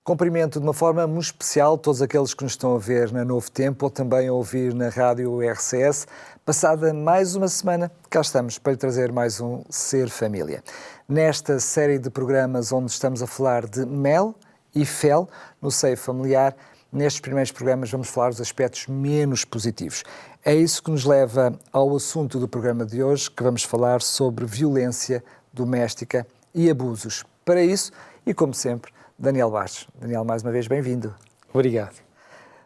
Cumprimento de uma forma muito especial todos aqueles que nos estão a ver na Novo Tempo ou também a ouvir na Rádio RCS. Passada mais uma semana, cá estamos para lhe trazer mais um Ser Família. Nesta série de programas onde estamos a falar de mel e fel no seio familiar, nestes primeiros programas vamos falar dos aspectos menos positivos. É isso que nos leva ao assunto do programa de hoje, que vamos falar sobre violência doméstica e abusos. Para isso, e como sempre, Daniel Bastos. Daniel, mais uma vez, bem-vindo. Obrigado.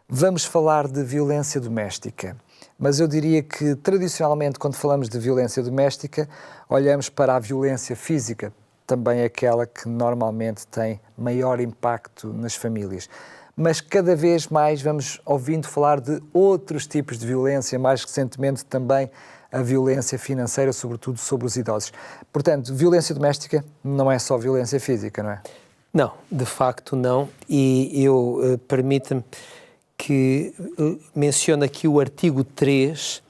Vamos falar de violência doméstica, mas eu diria que, tradicionalmente, quando falamos de violência doméstica, olhamos para a violência física, também aquela que normalmente tem maior impacto nas famílias. Mas cada vez mais vamos ouvindo falar de outros tipos de violência, mais recentemente também a violência financeira, sobretudo sobre os idosos. Portanto, violência doméstica não é só violência física, não é? Não, de facto não. E eu, permita-me que mencione aqui o artigo 3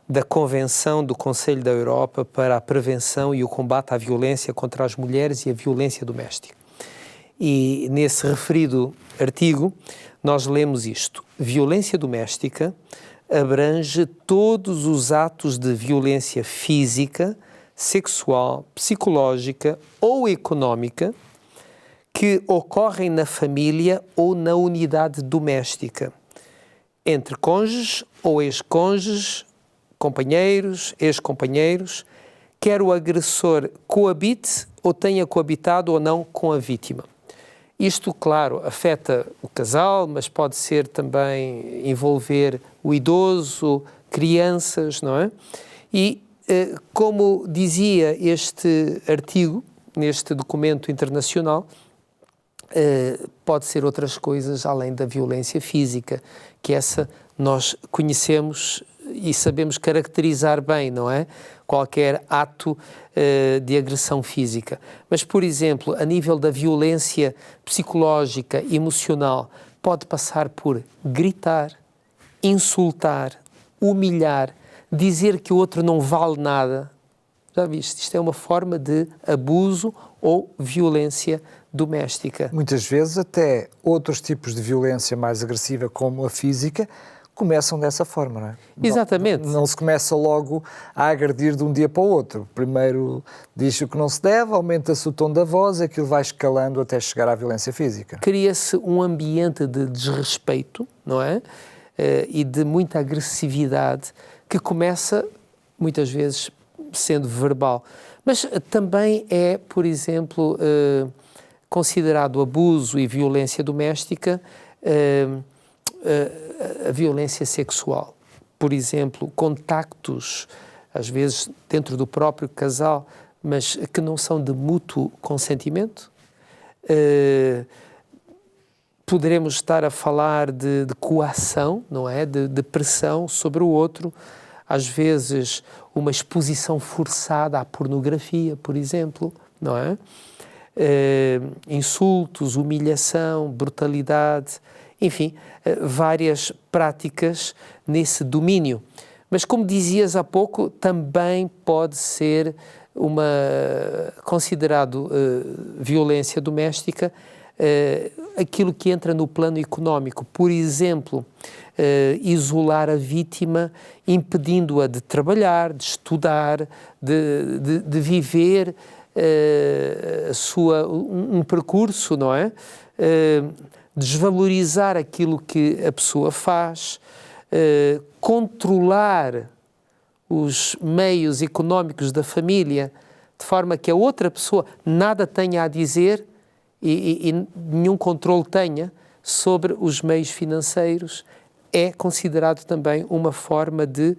da Convenção do Conselho da Europa para a Prevenção e o Combate à Violência contra as Mulheres e a Violência Doméstica. E nesse referido artigo nós lemos isto: violência doméstica abrange todos os atos de violência física, sexual, psicológica ou económica que ocorrem na família ou na unidade doméstica, entre cônjuges ou ex-cônjuges, companheiros, ex-companheiros, quer o agressor coabite ou tenha coabitado ou não com a vítima. Isto, claro, afeta o casal, mas pode ser também envolver o idoso, crianças, não é? E, como dizia este artigo, neste documento internacional, pode ser outras coisas além da violência física, que essa nós conhecemos e sabemos caracterizar bem, não é? Qualquer ato de agressão física. Mas, por exemplo, a nível da violência psicológica, emocional, pode passar por gritar, insultar, humilhar, dizer que o outro não vale nada. Já viste? Isto é uma forma de abuso ou violência doméstica. Muitas vezes até outros tipos de violência mais agressiva, como a física, começam dessa forma, não é? Exatamente. Não se começa logo a agredir de um dia para o outro. Primeiro diz o que não se deve, aumenta-se o tom da voz, aquilo vai escalando até chegar à violência física. Cria-se um ambiente de desrespeito, não é? E de muita agressividade, que começa, muitas vezes, sendo verbal. Mas também é, por exemplo, considerado abuso e violência doméstica a violência sexual. Por exemplo, contactos, às vezes dentro do próprio casal, mas que não são de mútuo consentimento. Poderemos estar a falar de coação, não é? De pressão sobre o outro. Às vezes, uma exposição forçada à pornografia, por exemplo, não é? Insultos, humilhação, brutalidade, enfim, várias práticas nesse domínio. Mas, como dizias há pouco, também pode ser considerado violência doméstica aquilo que entra no plano económico. Por exemplo, isolar a vítima, impedindo-a de trabalhar, de estudar, de viver um percurso, não é? Desvalorizar aquilo que a pessoa faz, controlar os meios económicos da família, de forma que a outra pessoa nada tenha a dizer e nenhum controle tenha sobre os meios financeiros, é considerado também uma forma de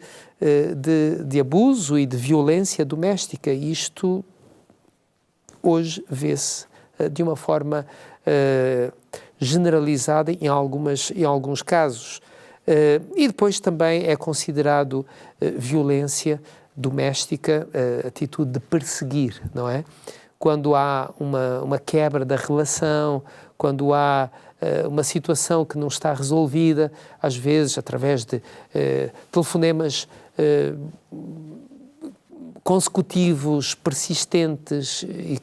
abuso e de violência doméstica. E isto hoje vê-se de uma forma generalizada em alguns casos. E depois também é considerado violência doméstica a atitude de perseguir, não é? Quando há uma quebra da relação, quando há uma situação que não está resolvida, às vezes através de telefonemas consecutivos, persistentes e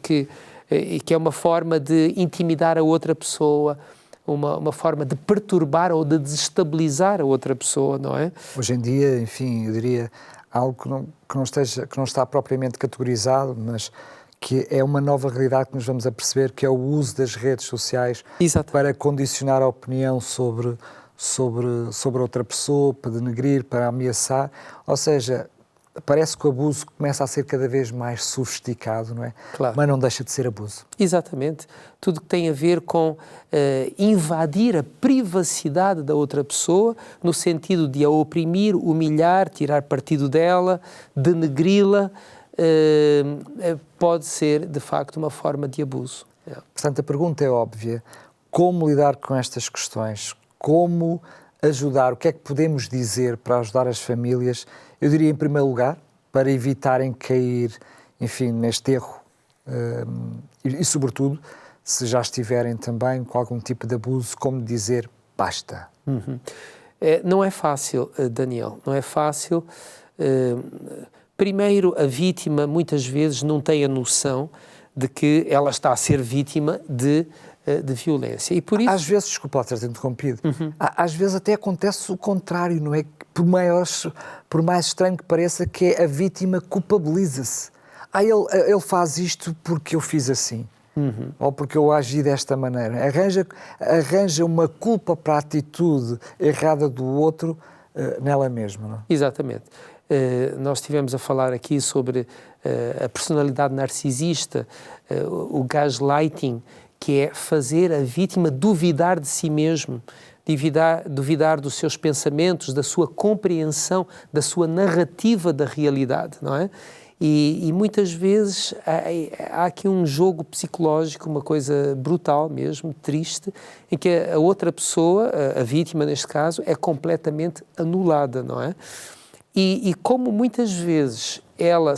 que é uma forma de intimidar a outra pessoa, uma forma de perturbar ou de desestabilizar a outra pessoa, não é? Hoje em dia, enfim, eu diria algo que não está propriamente categorizado, mas que é uma nova realidade que nos vamos a perceber, que é o uso das redes sociais para condicionar a opinião sobre outra pessoa, para denegrir, para ameaçar. Ou seja, parece que o abuso começa a ser cada vez mais sofisticado, não é? Claro. Mas não deixa de ser abuso. Exatamente. Tudo que tem a ver com invadir a privacidade da outra pessoa, no sentido de a oprimir, humilhar, tirar partido dela, denegri-la, pode ser, de facto, uma forma de abuso. Portanto, a pergunta é óbvia. Como lidar com estas questões? Como ajudar? O que é que podemos dizer para ajudar as famílias? Eu diria, em primeiro lugar, para evitarem cair, enfim, neste erro e, sobretudo, se já estiverem também com algum tipo de abuso, como dizer basta. Não é fácil, Daniel, não é fácil. Primeiro, a vítima muitas vezes não tem a noção de que ela está a ser vítima de violência. E por isso... Às vezes, desculpa ter-te interrompido, às vezes até acontece o contrário, não é? Por mais estranho que pareça, que é a vítima culpabiliza-se. Ele faz isto porque eu fiz assim. Ou porque eu agi desta maneira. Arranja uma culpa para a atitude errada do outro nela mesma. Não? Exatamente. Nós estivemos a falar aqui sobre a personalidade narcisista, o gaslighting, que é fazer a vítima duvidar de si mesmo, duvidar dos seus pensamentos, da sua compreensão, da sua narrativa da realidade, não é? E muitas vezes há aqui um jogo psicológico, uma coisa brutal mesmo, triste, em que a outra pessoa, a vítima neste caso, é completamente anulada, não é? E como muitas vezes ela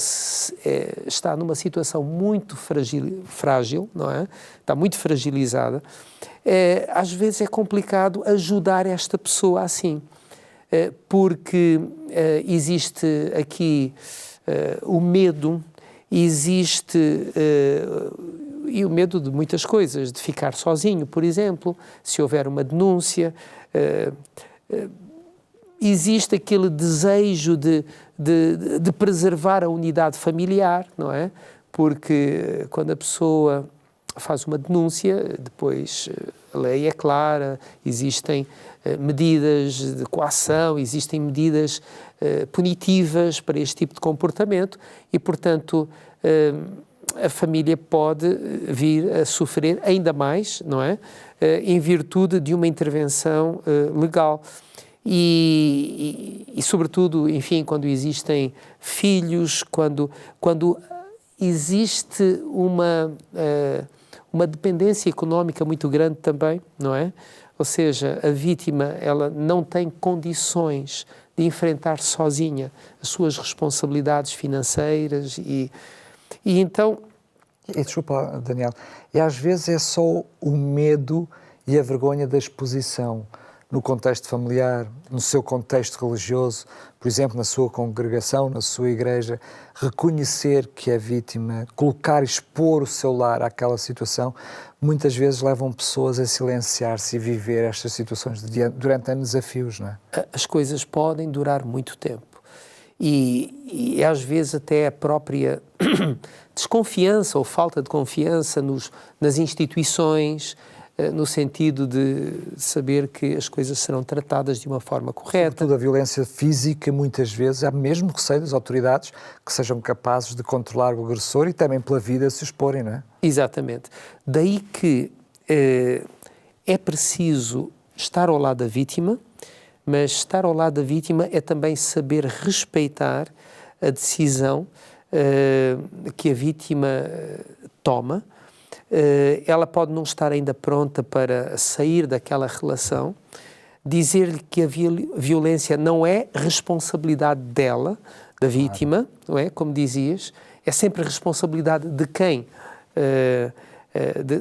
está numa situação muito frágil, não é? Está muito fragilizada, às vezes é complicado ajudar esta pessoa assim, porque existe aqui o medo, e o medo de muitas coisas, de ficar sozinho, por exemplo, se houver uma denúncia, existe aquele desejo de preservar a unidade familiar, não é? Porque quando a pessoa faz uma denúncia, depois a lei é clara, existem medidas de coação, existem medidas punitivas para este tipo de comportamento e, portanto, a família pode vir a sofrer ainda mais, não é? Em virtude de uma intervenção legal. E, sobretudo, enfim, quando existem filhos, quando existe uma dependência económica muito grande também, não é? Ou seja, a vítima, ela não tem condições de enfrentar sozinha as suas responsabilidades financeiras e então... Desculpa, Daniel, e às vezes é só o medo e a vergonha da exposição no contexto familiar, no seu contexto religioso, por exemplo, na sua congregação, na sua igreja, reconhecer que é vítima, expor o seu lar àquela situação, muitas vezes levam pessoas a silenciar-se e viver estas situações durante anos desafios, não é? As coisas podem durar muito tempo e às vezes até a própria desconfiança ou falta de confiança nas instituições, no sentido de saber que as coisas serão tratadas de uma forma correta. Sobretudo a violência física, muitas vezes, há mesmo receio das autoridades que sejam capazes de controlar o agressor e também pela vida se exporem, não é? Exatamente. Daí que é preciso estar ao lado da vítima, mas estar ao lado da vítima é também saber respeitar a decisão que a vítima toma. Ela pode não estar ainda pronta para sair daquela relação, dizer-lhe que a violência não é responsabilidade dela, da vítima, não é? Como dizias, é sempre responsabilidade de quem,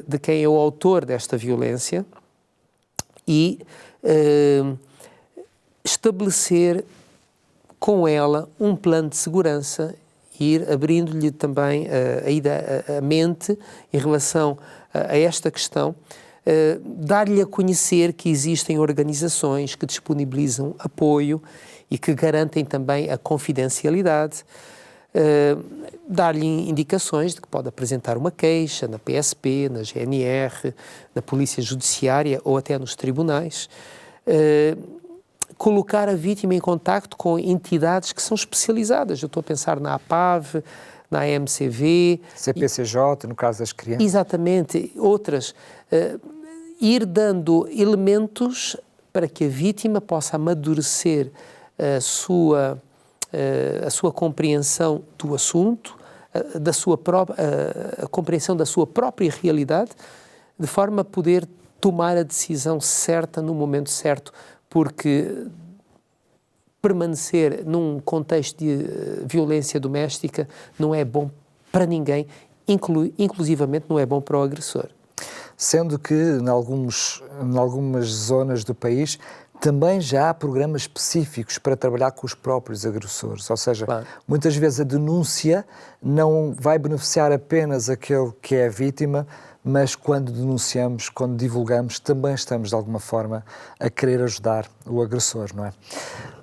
de quem é o autor desta violência e estabelecer com ela um plano de segurança, ir abrindo-lhe também a mente em relação a esta questão, dar-lhe a conhecer que existem organizações que disponibilizam apoio e que garantem também a confidencialidade, dar-lhe indicações de que pode apresentar uma queixa na PSP, na GNR, na Polícia Judiciária ou até nos tribunais, colocar a vítima em contacto com entidades que são especializadas. Eu estou a pensar na APAV, na AMCV... CPCJ, no caso das crianças. Exatamente, outras. Ir dando elementos para que a vítima possa amadurecer a sua compreensão do assunto, a compreensão da sua própria realidade, de forma a poder tomar a decisão certa no momento certo, porque permanecer num contexto de violência doméstica não é bom para ninguém, inclusivamente não é bom para o agressor. Sendo que, em algumas zonas do país, também já há programas específicos para trabalhar com os próprios agressores. Ou seja, claro, muitas vezes a denúncia não vai beneficiar apenas aquele que é a vítima, mas quando denunciamos, quando divulgamos, também estamos de alguma forma a querer ajudar o agressor, não é?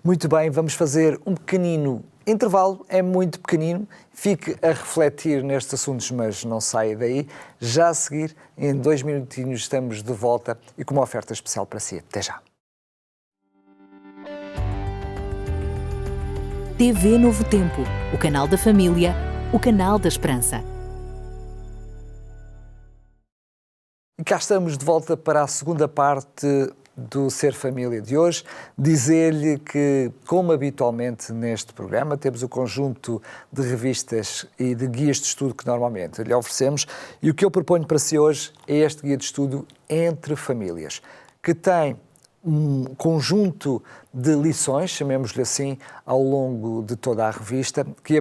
Muito bem, vamos fazer um pequenino intervalo, é muito pequenino, fique a refletir nestes assuntos, mas não saia daí. Já a seguir, em 2 minutinhos, estamos de volta e com uma oferta especial para si. Até já. TV Novo Tempo, o canal da família, o canal da esperança. E cá estamos de volta para a segunda parte do Ser Família de hoje. Dizer-lhe que, como habitualmente neste programa, temos o conjunto de revistas e de guias de estudo que normalmente lhe oferecemos, e o que eu proponho para si hoje é este guia de estudo Entre Famílias, que tem um conjunto de lições, chamemos-lhe assim, ao longo de toda a revista, que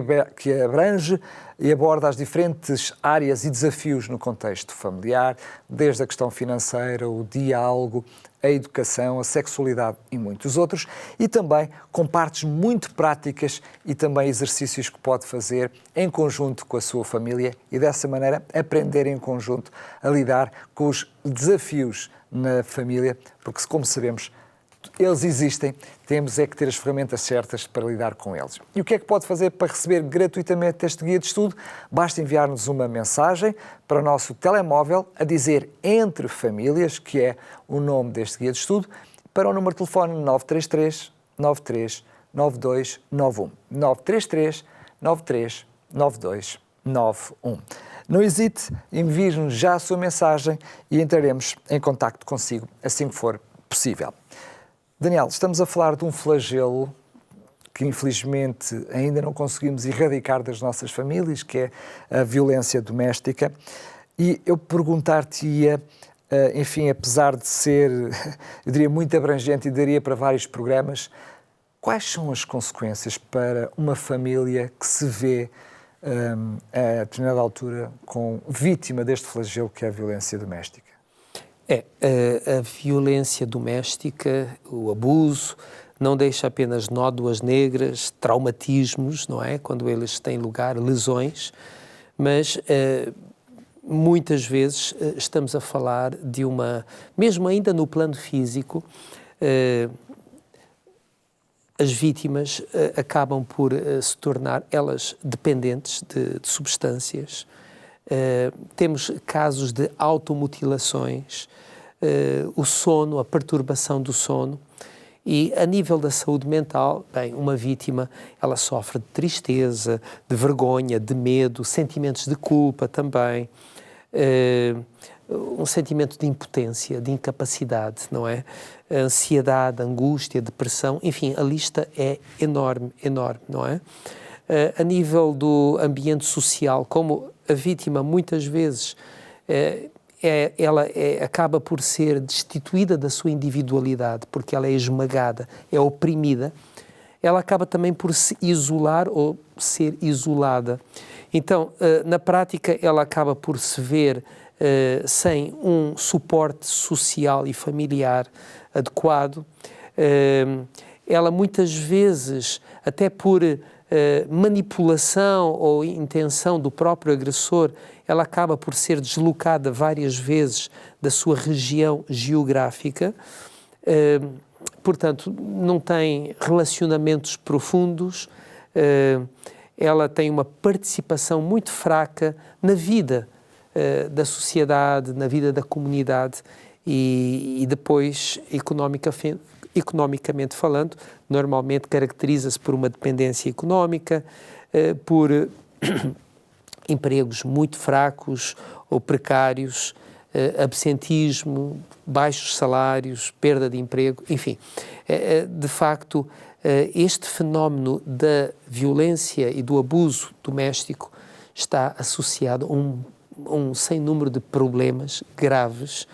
abrange e aborda as diferentes áreas e desafios no contexto familiar, desde a questão financeira, o diálogo, a educação, a sexualidade e muitos outros, e também com partes muito práticas e também exercícios que pode fazer em conjunto com a sua família e dessa maneira aprender em conjunto a lidar com os desafios na família, porque, como sabemos, eles existem, temos é que ter as ferramentas certas para lidar com eles. E o que é que pode fazer para receber gratuitamente este guia de estudo? Basta enviar-nos uma mensagem para o nosso telemóvel a dizer Entre Famílias, que é o nome deste guia de estudo, para o número de telefone 933 93 9291. 933 93 9291. Não hesite, envie-nos já a sua mensagem e entraremos em contacto consigo assim que for possível. Daniel, estamos a falar de um flagelo que infelizmente ainda não conseguimos erradicar das nossas famílias, que é a violência doméstica, e eu perguntar-te-ia, enfim, apesar de ser, eu diria, muito abrangente e daria para vários programas, quais são as consequências para uma família que se vê a determinada altura com vítima deste flagelo que é a violência doméstica? A violência doméstica, o abuso, não deixa apenas nódoas negras, traumatismos, não é? Quando eles têm lugar, lesões, mas muitas vezes estamos a falar de mesmo ainda no plano físico, as vítimas acabam por se tornar elas dependentes de substâncias. Temos casos de automutilações, o sono, a perturbação do sono, e a nível da saúde mental, bem, uma vítima, ela sofre de tristeza, de vergonha, de medo, sentimentos de culpa também, um sentimento de impotência, de incapacidade, não é? A ansiedade, a angústia, a depressão, enfim, a lista é enorme, não é? A nível do ambiente social, como a vítima muitas vezes ela acaba por ser destituída da sua individualidade, porque ela é esmagada, é oprimida, ela acaba também por se isolar ou ser isolada. Então, na prática, ela acaba por se ver sem um suporte social e familiar adequado. ela muitas vezes, até por manipulação ou intenção do próprio agressor, ela acaba por ser deslocada várias vezes da sua região geográfica. Portanto, não tem relacionamentos profundos, ela tem uma participação muito fraca na vida da sociedade, na vida da comunidade e depois, economicamente falando, normalmente caracteriza-se por uma dependência económica, por empregos muito fracos ou precários, absentismo, baixos salários, perda de emprego, enfim. De facto, este fenómeno da violência e do abuso doméstico está associado a um sem número de problemas graves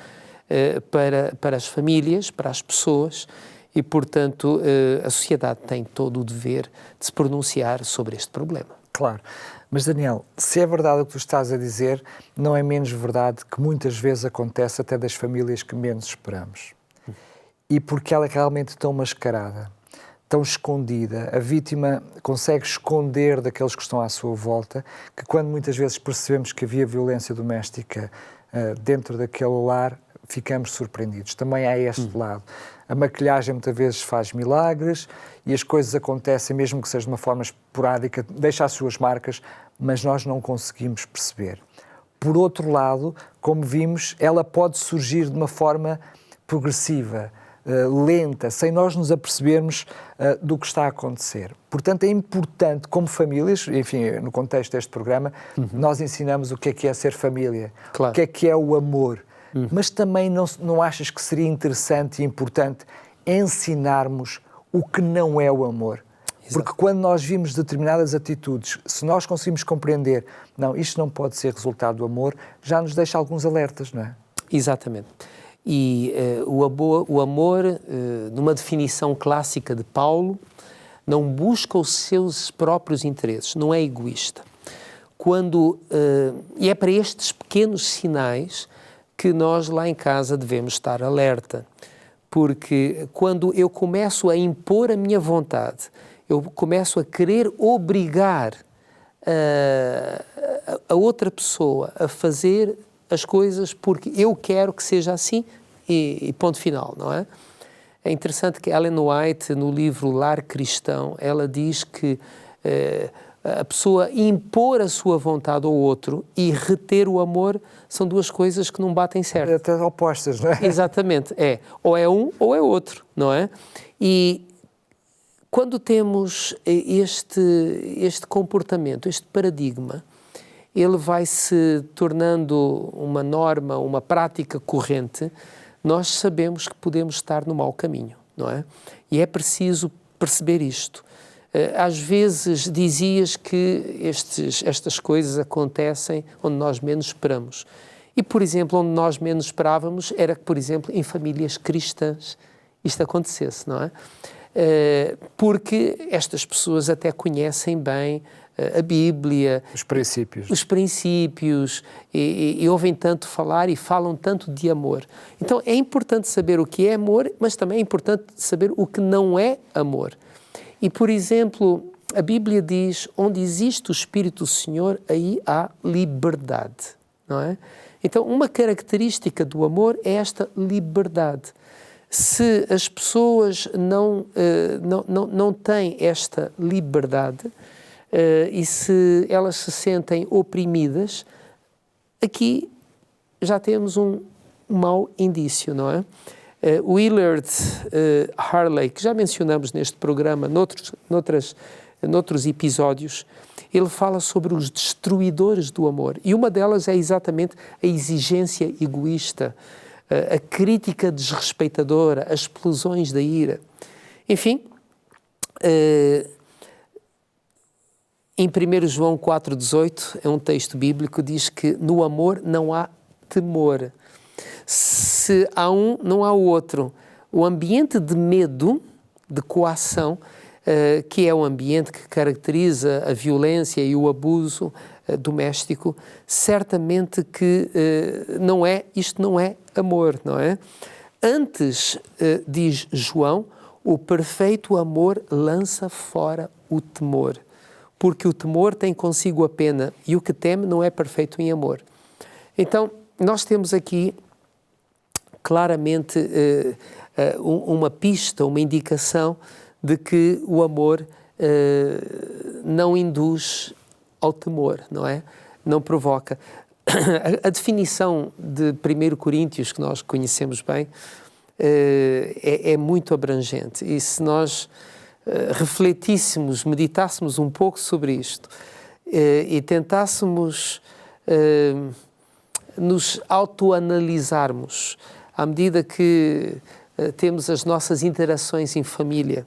para as famílias, para as pessoas e, portanto, a sociedade tem todo o dever de se pronunciar sobre este problema. Claro. Mas, Daniel, se é verdade o que tu estás a dizer, não é menos verdade que muitas vezes acontece até das famílias que menos esperamos. E porque ela é realmente tão mascarada, tão escondida, a vítima consegue esconder daqueles que estão à sua volta, que quando muitas vezes percebemos que havia violência doméstica dentro daquele lar, ficamos surpreendidos. Também há este lado. A maquilhagem muitas vezes faz milagres e as coisas acontecem, mesmo que seja de uma forma esporádica, deixa as suas marcas, mas nós não conseguimos perceber. Por outro lado, como vimos, ela pode surgir de uma forma progressiva, lenta, sem nós nos apercebermos do que está a acontecer. Portanto, é importante, como famílias, enfim, no contexto deste programa, nós ensinamos o que é ser família, Claro. o que é o amor. Mas também não achas que seria interessante e importante ensinarmos o que não é o amor? Exato. Porque quando nós vimos determinadas atitudes, se nós conseguimos compreender, não, isto não pode ser resultado do amor, já nos deixa alguns alertas, não é? Exatamente. E o amor, numa definição clássica de Paulo, não busca os seus próprios interesses, não é egoísta. E é para estes pequenos sinais que nós lá em casa devemos estar alerta, porque quando eu começo a impor a minha vontade, eu começo a querer obrigar a outra pessoa a fazer as coisas porque eu quero que seja assim e ponto final, não é? É interessante que Ellen White, no livro Lar Cristão, ela diz que a pessoa impor a sua vontade ao outro e reter o amor são duas coisas que não batem certo. Até opostas, não é? Exatamente, ou é um ou é outro, não é? E quando temos este comportamento, este paradigma, ele vai se tornando uma norma, uma prática corrente, nós sabemos que podemos estar no mau caminho, não é? E é preciso perceber isto. Às vezes dizias que estas coisas acontecem onde nós menos esperamos. E, por exemplo, onde nós menos esperávamos era que, por exemplo, em famílias cristãs isto acontecesse, não é? Porque estas pessoas até conhecem bem a Bíblia, os princípios e ouvem tanto falar e falam tanto de amor. Então é importante saber o que é amor, mas também é importante saber o que não é amor. E, por exemplo, a Bíblia diz, onde existe o Espírito do Senhor, aí há liberdade, não é? Então, uma característica do amor é esta liberdade. Se as pessoas não têm esta liberdade e se elas se sentem oprimidas, aqui já temos um mau indício, não é? Willard Harley, que já mencionamos neste programa, noutros episódios, ele fala sobre os destruidores do amor. E uma delas é exatamente a exigência egoísta, a crítica desrespeitadora, as explosões da ira. Enfim, em 1 João 4,18, é um texto bíblico que diz que no amor não há temor. Se há um, não há o outro. O ambiente de medo, de coação, que é o ambiente que caracteriza a violência e o abuso doméstico, certamente que isto não é amor, não é? Antes, diz João, o perfeito amor lança fora o temor, porque o temor tem consigo a pena e o que teme não é perfeito em amor. Então, nós temos aqui claramente uma pista, uma indicação de que o amor não induz ao temor, não é? Não provoca. A definição de 1 Coríntios, que nós conhecemos bem, é muito abrangente. E se nós refletíssemos, meditássemos um pouco sobre isto e tentássemos nos autoanalisarmos à medida que temos as nossas interações em família,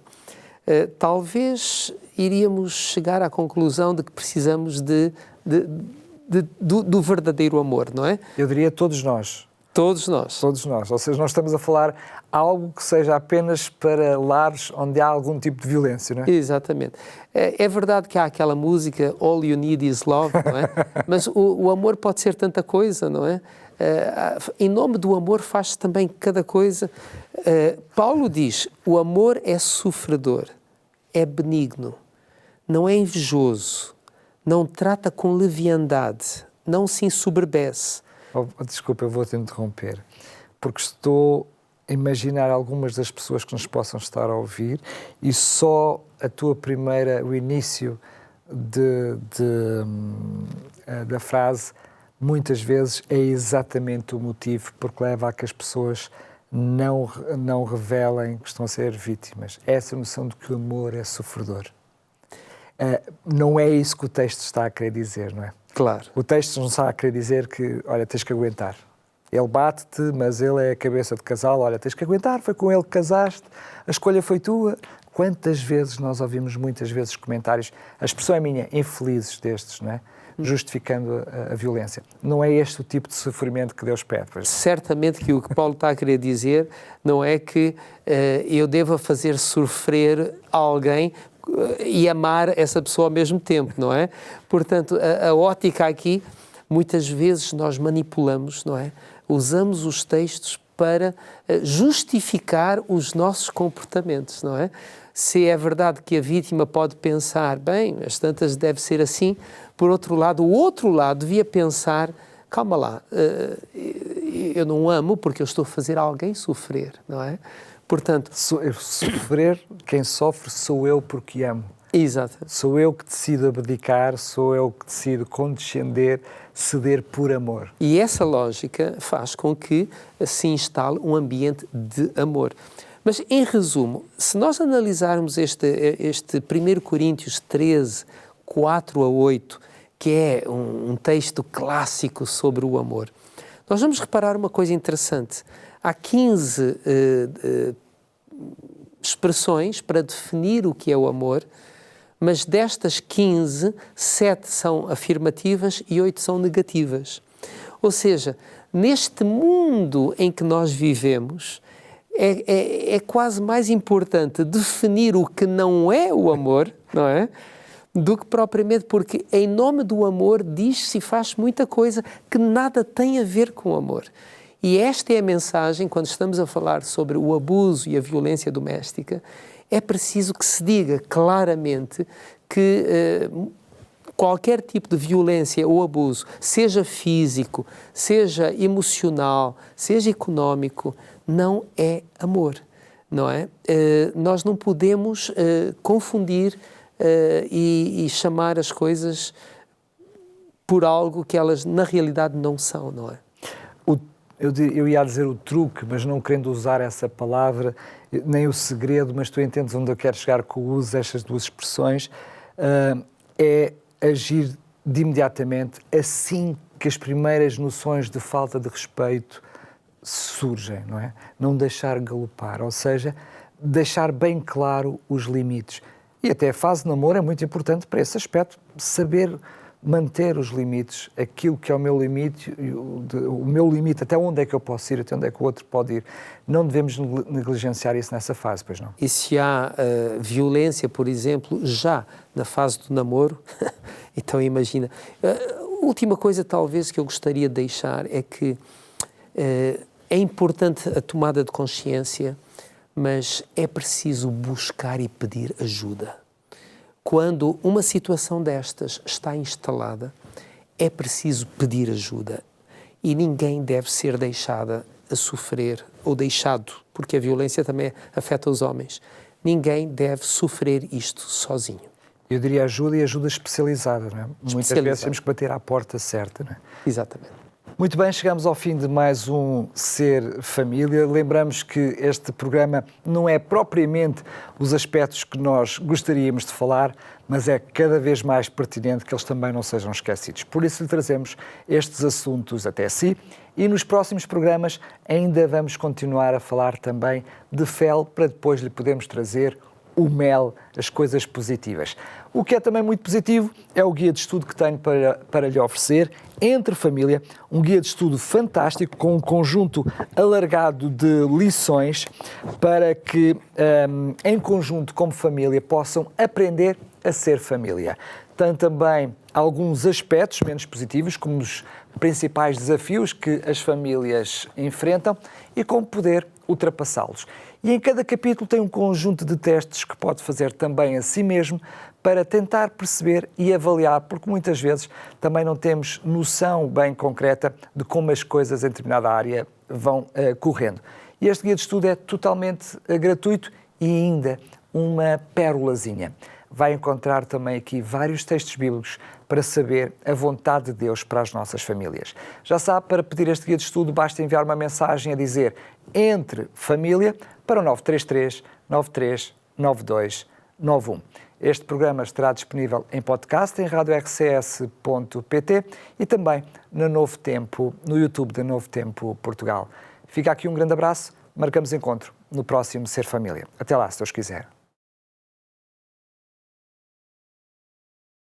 talvez iríamos chegar à conclusão de que precisamos do verdadeiro amor, não é? Eu diria todos nós. Todos nós. Todos nós. Ou seja, nós estamos a falar algo que seja apenas para lares onde há algum tipo de violência, não é? Exatamente. É verdade que há aquela música All You Need Is Love, não é? Mas o amor pode ser tanta coisa, não é? Em nome do amor faz-se também cada coisa. Paulo diz, o amor é sofredor, é benigno, não é invejoso, não trata com leviandade, não se ensoberbece. Desculpa, eu vou-te interromper, porque estou a imaginar algumas das pessoas que nos possam estar a ouvir e só o início da frase, muitas vezes é exatamente o motivo porque leva a que as pessoas não revelem que estão a ser vítimas. Essa noção de que o amor é sofredor. Não é isso que o texto está a querer dizer, não é? Claro. O texto não está a querer dizer que, olha, tens que aguentar. Ele bate-te, mas ele é a cabeça de casal. Olha, tens que aguentar, foi com ele que casaste, a escolha foi tua. Quantas vezes nós ouvimos, muitas vezes, comentários, a expressão é minha, infelizes destes, não é? Justificando a violência. Não é este o tipo de sofrimento que Deus pede. Pois. Certamente que o que Paulo está a querer dizer não é que eu deva fazer sofrer alguém e amar essa pessoa ao mesmo tempo, não é? Portanto, a ótica aqui, muitas vezes nós manipulamos, não é? Usamos os textos para justificar os nossos comportamentos, não é? Se é verdade que a vítima pode pensar, bem, as tantas deve ser assim, por outro lado, o outro lado devia pensar, calma lá, eu não amo porque eu estou a fazer alguém sofrer, não é? Portanto, sofrer, quem sofre sou eu porque amo. Exato. Sou eu que decido abdicar, sou eu que decido condescender, ceder por amor. E essa lógica faz com que se instale um ambiente de amor. Mas, em resumo, se nós analisarmos este 1 Coríntios 13, 4 a 8, que é um texto clássico sobre o amor, nós vamos reparar uma coisa interessante. Há 15 expressões para definir o que é o amor, mas destas 15, 7 são afirmativas e 8 são negativas. Ou seja, neste mundo em que nós vivemos, é quase mais importante definir o que não é o amor, não é? Do que propriamente, porque em nome do amor diz-se e faz muita coisa que nada tem a ver com o amor. E esta é a mensagem, quando estamos a falar sobre o abuso e a violência doméstica, é preciso que se diga claramente que qualquer tipo de violência ou abuso, seja físico, seja emocional, seja económico, não é amor, não é? Nós não podemos confundir e chamar as coisas por algo que elas na realidade não são, não é? Eu ia dizer o truque, mas não querendo usar essa palavra, nem o segredo, mas tu entendes onde eu quero chegar com o uso destas duas expressões, é agir de imediatamente assim que as primeiras noções de falta de respeito surgem, não é? Não deixar galopar, ou seja, deixar bem claro os limites. E até a fase de namoro é muito importante para esse aspecto, saber manter os limites, aquilo que é o meu limite, até onde é que eu posso ir, até onde é que o outro pode ir. Não devemos negligenciar isso nessa fase, pois não? E se há violência, por exemplo, já na fase do namoro, então imagina. A última coisa talvez que eu gostaria de deixar é que é importante a tomada de consciência mas é preciso buscar e pedir ajuda. Quando uma situação destas está instalada, é preciso pedir ajuda e ninguém deve ser deixada a sofrer ou deixado, porque a violência também afeta os homens. Ninguém deve sofrer isto sozinho. Eu diria ajuda e ajuda especializada, não é? Muitas vezes temos que bater à porta certa, não é? Exatamente. Muito bem, chegamos ao fim de mais um Ser Família. Lembramos que este programa não é propriamente os aspectos que nós gostaríamos de falar, mas é cada vez mais pertinente que eles também não sejam esquecidos. Por isso lhe trazemos estes assuntos até si e nos próximos programas ainda vamos continuar a falar também de fel, para depois lhe podermos trazer o mel, as coisas positivas. O que é também muito positivo é o guia de estudo que tenho para lhe oferecer, Entre Família, um guia de estudo fantástico com um conjunto alargado de lições para que, em conjunto como família, possam aprender a ser família. Tem também alguns aspectos menos positivos, como os principais desafios que as famílias enfrentam e como poder ultrapassá-los. E em cada capítulo tem um conjunto de testes que pode fazer também a si mesmo para tentar perceber e avaliar, porque muitas vezes também não temos noção bem concreta de como as coisas em determinada área vão correndo. E este guia de estudo é totalmente gratuito e ainda uma pérolazinha. Vai encontrar também aqui vários textos bíblicos para saber a vontade de Deus para as nossas famílias. Já sabe, para pedir este guia de estudo, basta enviar uma mensagem a dizer Entre Família para o 933 93 92 91. Este programa estará disponível em podcast em radiorcs.pt e também no Novo Tempo, no YouTube da Novo Tempo Portugal. Fica aqui um grande abraço, marcamos encontro no próximo Ser Família. Até lá, se Deus quiser.